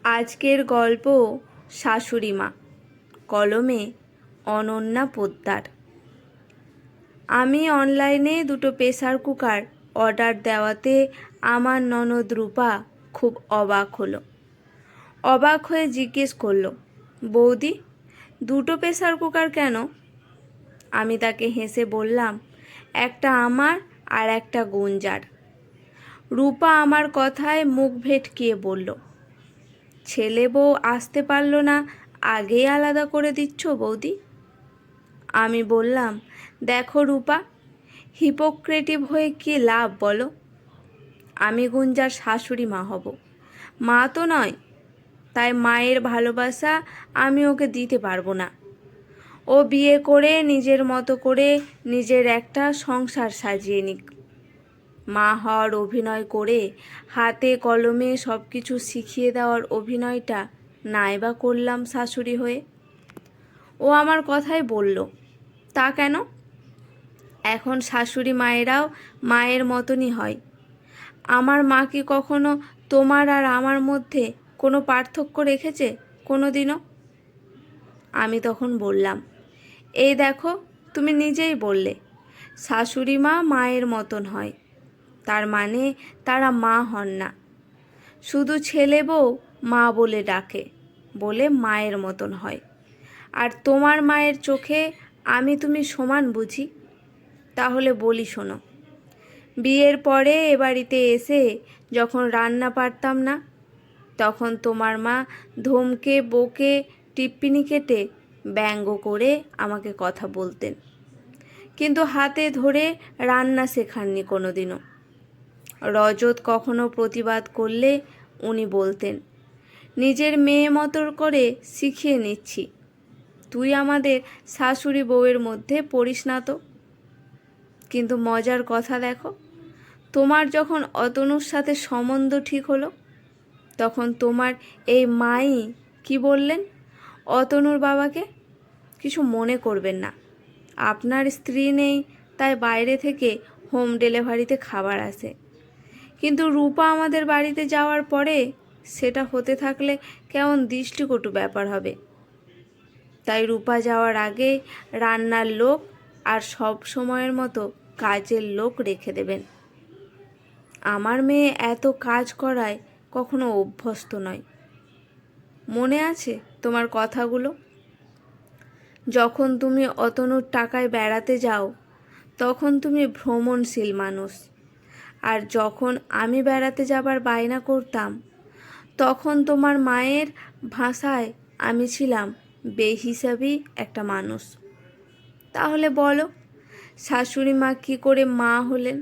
আজকের গল্প শাশুড়ি মা, কলমে অনন্যা পোদ্দার। আমি অনলাইনে দুটো প্রেসার কুকার অর্ডার দেওয়াতে আমার ননদ রূপা খুব অবাক হলো। অবাক হয়ে জিজ্ঞেস করলো, বৌদি, দুটো প্রেসার কুকার কেন? আমি তাকে হেসে বললাম, একটা আমার আর একটা গুঞ্জার। রূপা আমার কথায় মুখ ভেটকিয়ে বলল, ছেলে বউ আসতে পারলো না, আগেই আলাদা করে দিচ্ছ বৌদি? আমি বললাম, দেখো রূপা, হিপোক্রেটিভ হয়ে কী লাভ বলো? আমি গুঞ্জার শাশুড়ি মা হব, মা তো নয়। তাই মায়ের ভালোবাসা আমি ওকে দিতে পারবো না। ও বিয়ে করে নিজের মতো করে নিজের একটা সংসার সাজিয়ে নিক। মা হওয়ার অভিনয় করে হাতে কলমে সব কিছু শিখিয়ে দেওয়ার অভিনয়টা নাইবা করলাম শাশুড়ি হয়ে। ও আমার কথাই বলল, তা কেন? এখন শাশুড়ি মায়েরাও মায়ের মতনই হয়। আমার মা কি কখনো তোমার আর আমার মধ্যে কোনো পার্থক্য রেখেছে কোনো দিনও? আমি তখন বললাম, এই দেখো, তুমি নিজেই বললে শাশুড়ি মা মায়ের মতন হয়, তার মানে তারা মা হন না। শুধু ছেলে বউ মা বলে ডাকে বলে মায়ের মতন হয়। আর তোমার মায়ের চোখে আমি তুমি সমান বুঝি? তাহলে বলি শোনো, বিয়ের পরে এ বাড়িতে এসে যখন রান্না পারতাম না, তখন তোমার মা ধমকে বকে টিপ্পিনি কেটে ব্যঙ্গ করে আমাকে কথা বলতেন, কিন্তু হাতে ধরে রান্না শেখাননি কোনো দিনও। রজত কখনো প্রতিবাদ করলে উনি বলতেন, নিজের মেয়ে মতো করে শিখিয়ে নিচ্ছি, তুই আমাদের শাশুড়ি বউয়ের মধ্যে পড়িস না তো। কিন্তু মজার কথা দেখো, তোমার যখন অতনুর সাথে সম্বন্ধ ঠিক হলো, তখন তোমার এই মাই কি বললেন অতনুর বাবাকে? কিছু মনে করবেন না, আপনার স্ত্রী নেই, তাই বাইরে থেকে হোম ডেলিভারিতে খাবার আসে। কিন্তু রূপা আমাদের বাড়িতে যাওয়ার পরে সেটা হতে থাকলে কেমন দৃষ্টিকটু ব্যাপার হবে। তাই রূপা যাওয়ার আগে রান্নার লোক আর সব সময়ের মতো কাজের লোক রেখে দেবেন। আমার মেয়ে এত কাজ করায় কখনো অভ্যস্ত নয়। মনে আছে তোমার কথাগুলো? যখন তুমি অতনুর টাকায় বেড়াতে যাও, তখন তুমি ভ্রমণশীল মানুষ, আর যখন আমি বেড়াতে যাবার বায়না করতাম, তখন তোমার মায়ের ভাষায় আমি ছিলাম বেহিসাবি একটা মানুষ। তাহলে বলো, শাশুড়ি মা কী করে মা হলেন?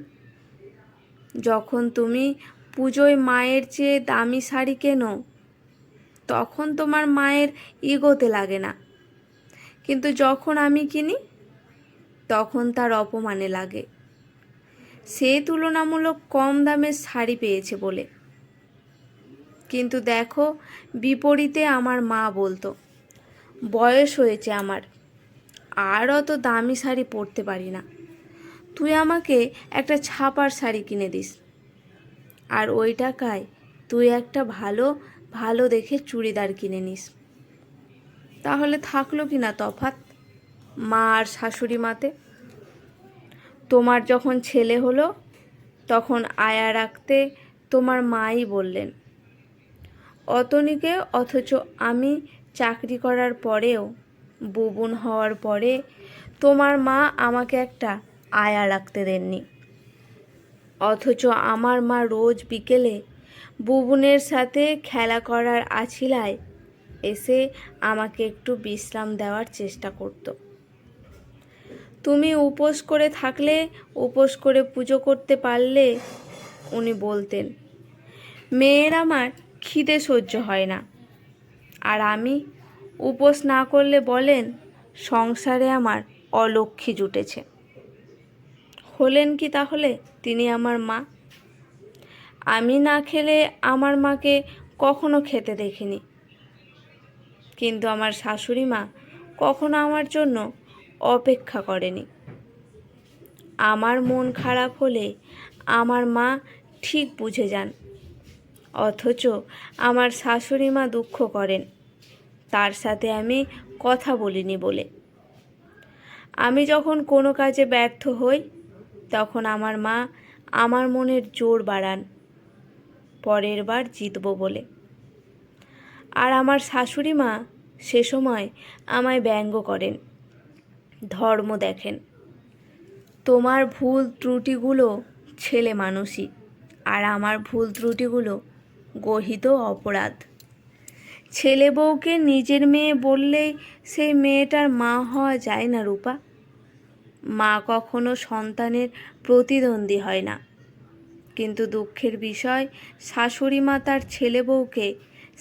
যখন তুমি পুজোয় মায়ের চেয়ে দামি শাড়ি কেনো, তখন তোমার মায়ের ইগোতে লাগে না, কিন্তু যখন আমি কিনি তখন তার অপমানে লাগে, সে তুলনামূলক কম দামের শাড়ি পেয়েছে বলে। কিন্তু দেখো, বিপরীতে আমার মা বলতো, বয়স হয়েছে আমার, আর অত দামি শাড়ি পরতে পারি না, তুই আমাকে একটা ছাপার শাড়ি কিনে দিস, আর ওই টাকায় তুই একটা ভালো ভালো দেখে চুড়িদার কিনে নিস। তাহলে থাকলো কি না তফাৎ মা আর শাশুড়ি মাতে? তোমার যখন ছেলে হলো, তখন আয়া রাখতে তোমার মাই বললেন অতনীকে, অথচ আমি চাকরি করার পরেও, বুবুন হওয়ার পরে তোমার মা আমাকে একটা আয়া রাখতে দেননি। অথচ আমার মা রোজ বিকেলে বুবুনের সাথে খেলা করার আছিলায় এসে আমাকে একটু বিশ্রাম দেওয়ার চেষ্টা করত। তুমি উপোস করে থাকলে, উপোস করে পুজো করতে পারলে উনি বলতেন, মেয়ের আমার খিদে সহ্য হয় না। আর আমি উপোস না করলে বলেন, সংসারে আমার অলক্ষ্মী জুটেছে। হলেন কি তাহলে তিনি আমার মা? আমি না খেলে আমার মাকে কখনো খেতে দেখিনি, কিন্তু আমার শাশুড়ি মা কখনো আমার জন্য অপেক্ষা করেনি। আমার মন খারাপ হলে আমার মা ঠিক বুঝে যান, অথচ আমার শাশুড়ি মা দুঃখ করেন তার সাথে আমি কথা বলিনি বলে। আমি যখন কোনো কাজে ব্যর্থ হই তখন আমার মা আমার মনের জোর বাড়ান পরের বার জিতব বলে। আর আমার শাশুড়ি মা সে সময় আমায় ব্যঙ্গ করেন, ধর্ম দেখেন। তোমার ভুল ত্রুটিগুলো ছেলে মানুষই, আর আমার ভুল ত্রুটিগুলো গহিত অপরাধ। ছেলে বউকে নিজের মেয়ে বললেই সেই মেয়েটার মা হওয়া যায় না রূপা। মা কখনো সন্তানের প্রতিদ্বন্দ্বী হয় না, কিন্তু দুঃখের বিষয় শাশুড়ি মা তার ছেলে বউকে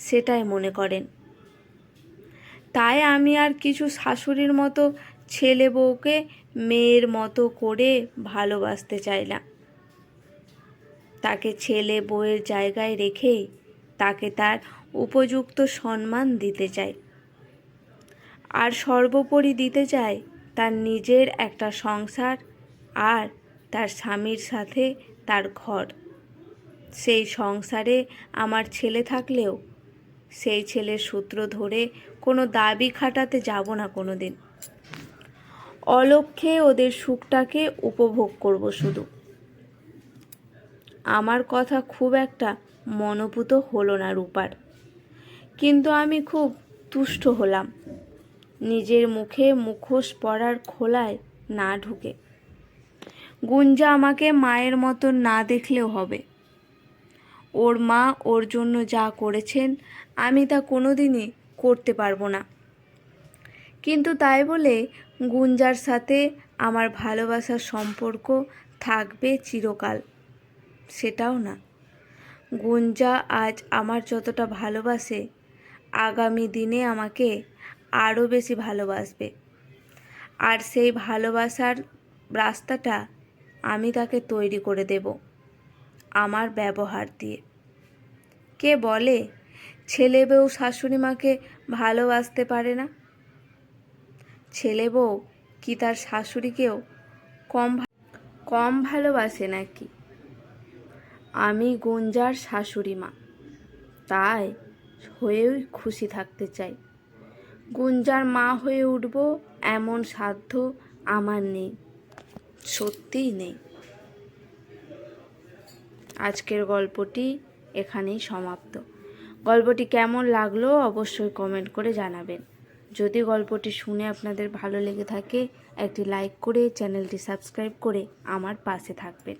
সেটাই মনে করেন। তাই আমি আর কিছু শাশুড়ির মতো ছেলে বউকে মেয়ের মতো করে ভালোবাসতে চাই না। তাকে ছেলে বউয়ের জায়গায় রেখেই তাকে তার উপযুক্ত সম্মান দিতে চাই। আর সর্বোপরি দিতে চাই তার নিজের একটা সংসার আর তার স্বামীর সাথে তার ঘর। সেই সংসারে আমার ছেলে থাকলেও সেই ছেলের সূত্র ধরে কোনো দাবি খাটাতে যাব না কোনো দিন। অলক্ষ্যে ওদের সুখটাকে উপভোগ করব শুধু। আমার কথা খুব একটা মনোপুত হলো না রূপার, কিন্তু আমি খুব তুষ্ট হলাম নিজের মুখে মুখোশ পরার খোলায় না ঢুকে। গুঞ্জা আমাকে মায়ের মতো না দেখলেও হবে। ওর মা ওর জন্য যা করেছেন আমি তা কোনোদিনই করতে পারবো না, কিন্তু তাই বলে গুঞ্জার সাথে আমার ভালোবাসার সম্পর্ক থাকবে চিরকাল সেটাও না। গুঞ্জা আজ আমার যতটা ভালোবাসে আগামী দিনে আমাকে আরও বেশি ভালোবাসবে, আর সেই ভালোবাসার রাস্তাটা আমি তাকে তৈরি করে দেব আমার ব্যবহার দিয়ে। কে বলে ছেলে বউ শাশুড়ি মাকে ভালোবাসতে পারে না? ছেলে বউ কি তার শাশুড়িকেও কম ভালোবাসে নাকি? আমি গুঞ্জার শাশুড়ি মা, তাই হয়েই খুশি থাকতে চাই। গুঞ্জার মা হয়ে উঠব এমন সাধ্য আমার নেই, সত্যিই নেই। আজকের গল্পটি এখানেই সমাপ্ত। গল্পটি কেমন লাগলো অবশ্যই কমেন্ট করে জানাবেন। যদি গল্পটি শুনে আপনাদের ভালো লেগে থাকে একটি লাইক করে চ্যানেলটি সাবস্ক্রাইব করে আমার পাশে থাকবেন।